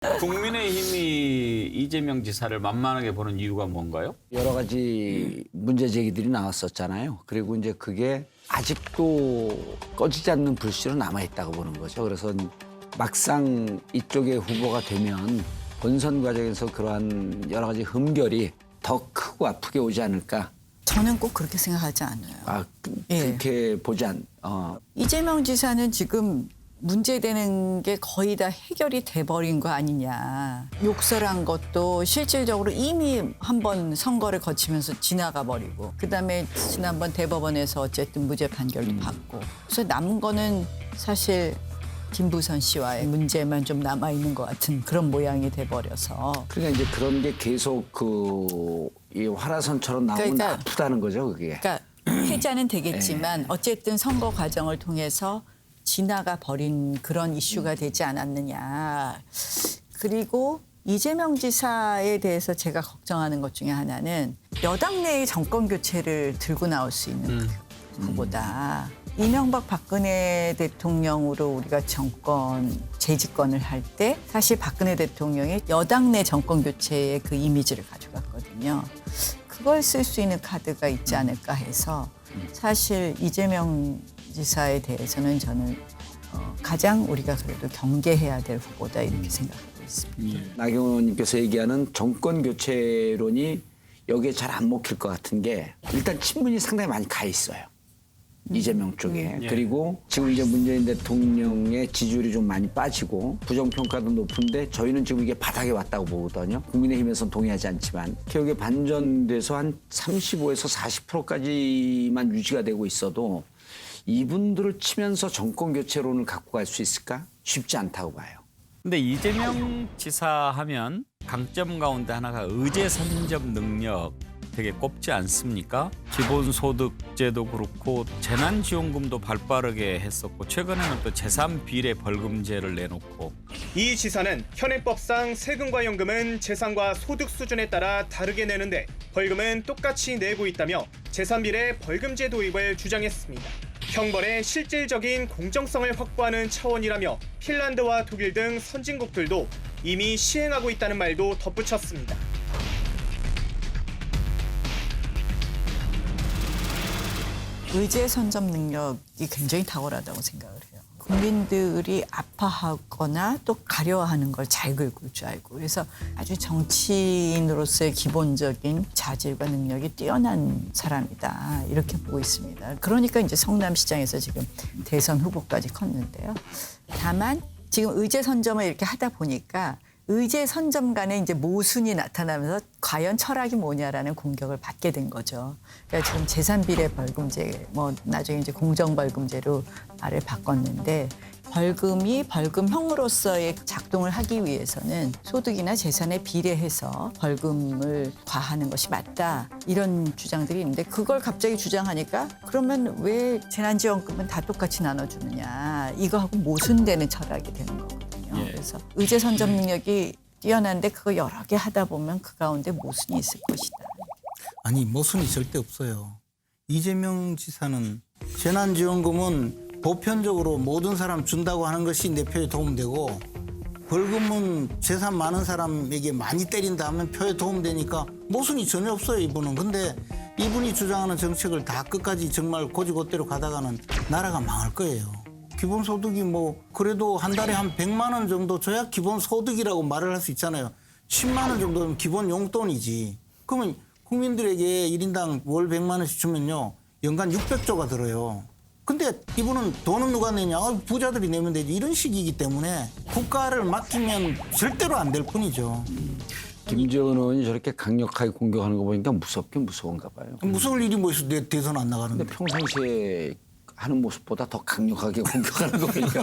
국민의힘이 이재명 지사를 만만하게 보는 이유가 뭔가요? 여러 가지 문제 제기들이 나왔었잖아요. 그리고 이제 그게 아직도 꺼지지 않는 불씨로 남아있다고 보는 거죠. 그래서 막상 이쪽에 후보가 되면 본선 과정에서 그러한 여러 가지 흠결이 더 크고 아프게 오지 않을까. 저는 꼭 그렇게 생각하지 않아요. 그렇게 보지 이재명 지사는 지금 문제되는 게 거의 다 해결이 돼버린 거 아니냐. 욕설한 것도 실질적으로 이미 한번 선거를 거치면서 지나가 버리고 그다음에 지난번 대법원에서 어쨌든 무죄 판결도 받고 그래서 남은 거는 사실 김부선 씨와의 문제만 좀 남아있는 것 같은 그런 모양이 돼버려서 그러니까 이제 그런 게 계속 이 화라선처럼 나오면 그러니까 아프다는 거죠, 그게. 그러니까 해자는 되겠지만 어쨌든 선거 과정을 통해서 지나가 버린 그런 이슈가 되지 않았느냐. 그리고 이재명 지사에 대해서 제가 걱정하는 것 중에 하나는 여당 내의 정권 교체를 들고 나올 수 있는 후보다. 이명박 박근혜 대통령으로 우리가 재집권을 할 때 사실 박근혜 대통령이 여당 내 정권 교체의 그 이미지를 가져갔거든요. 그걸 쓸 수 있는 카드가 있지 않을까 해서 사실 이재명 지사에 대해서는 저는 가장 우리가 그래도 경계해야 될 후보다 이렇게 생각하고 있습니다. 나경원 의원님께서 얘기하는 정권 교체론이 여기에 잘 안 먹힐 것 같은 게 일단 친문이 상당히 많이 가 있어요. 이재명 쪽에. 그리고 지금 이제 문재인 대통령의 지지율이 좀 많이 빠지고 부정평가도 높은데 저희는 지금 이게 바닥에 왔다고 보거든요. 국민의힘에서는 동의하지 않지만 개혁에 반전돼서 한 35에서 40%까지만 유지가 되고 있어도 이분들을 치면서 정권 교체론을 갖고 갈 수 있을까? 쉽지 않다고 봐요. 근데 이재명 지사 하면 강점 가운데 하나가 의제 선점 능력 되게 꼽지 않습니까? 기본소득제도 그렇고 재난지원금도 발빠르게 했었고 최근에는 또 재산 비례 벌금제를 내놓고 이 지사는 현행법상 세금과 연금은 재산과 소득 수준에 따라 다르게 내는데 벌금은 똑같이 내고 있다며 재산 비례 벌금제 도입을 주장했습니다. 형벌의 실질적인 공정성을 확보하는 차원이라며 핀란드와 독일 등 선진국들도 이미 시행하고 있다는 말도 덧붙였습니다. 의제 선점 능력이 굉장히 탁월하다고 생각을 해요. 국민들이 아파하거나 또 가려워하는 걸 잘 긁을 줄 알고 그래서 아주 정치인으로서의 기본적인 자질과 능력이 뛰어난 사람이다 이렇게 보고 있습니다. 그러니까 이제 성남시장에서 지금 대선 후보까지 컸는데요. 다만 지금 의제 선점을 이렇게 하다 보니까 의제 선점 간에 이제 모순이 나타나면서 과연 철학이 뭐냐라는 공격을 받게 된 거죠. 그러니까 지금 재산 비례 벌금제, 나중에 이제 공정 벌금제로 말을 바꿨는데 벌금이 벌금형으로서의 작동을 하기 위해서는 소득이나 재산에 비례해서 벌금을 과하는 것이 맞다 이런 주장들이 있는데 그걸 갑자기 주장하니까 그러면 왜 재난지원금은 다 똑같이 나눠주느냐 이거하고 모순되는 철학이 되는 거거든요. 그래서 의제 선점 능력이 뛰어난데 그거 여러 개 하다 보면 그 가운데 모순이 있을 것이다. 아니 모순이 절대 없어요. 이재명 지사는 재난지원금은 보편적으로 모든 사람 준다고 하는 것이 내 표에 도움되고 벌금은 재산 많은 사람에게 많이 때린다 하면 표에 도움되니까 모순이 전혀 없어요 이분은. 근데 이분이 주장하는 정책을 다 끝까지 정말 고지고대로 가다가는 나라가 망할 거예요. 기본소득이 그래도 한 달에 한 100만 원 정도 줘야 기본소득이라고 말을 할 수 있잖아요. 10만 원 정도면 기본 용돈이지. 그러면 국민들에게 1인당 월 100만 원씩 주면요. 연간 600조가 들어요. 근데 이분은 돈은 누가 내냐? 부자들이 내면 되지. 이런 식이기 때문에 국가를 맡기면 절대로 안 될 뿐이죠. 김재원 의원이 저렇게 강력하게 공격하는 거 보니까 무섭긴 무서운가 봐요. 무서울 일이 뭐 있어. 내 대선 안 나가는데. 근데 평상시에 하는 모습보다 더 강력하게 공격하는 거 보니까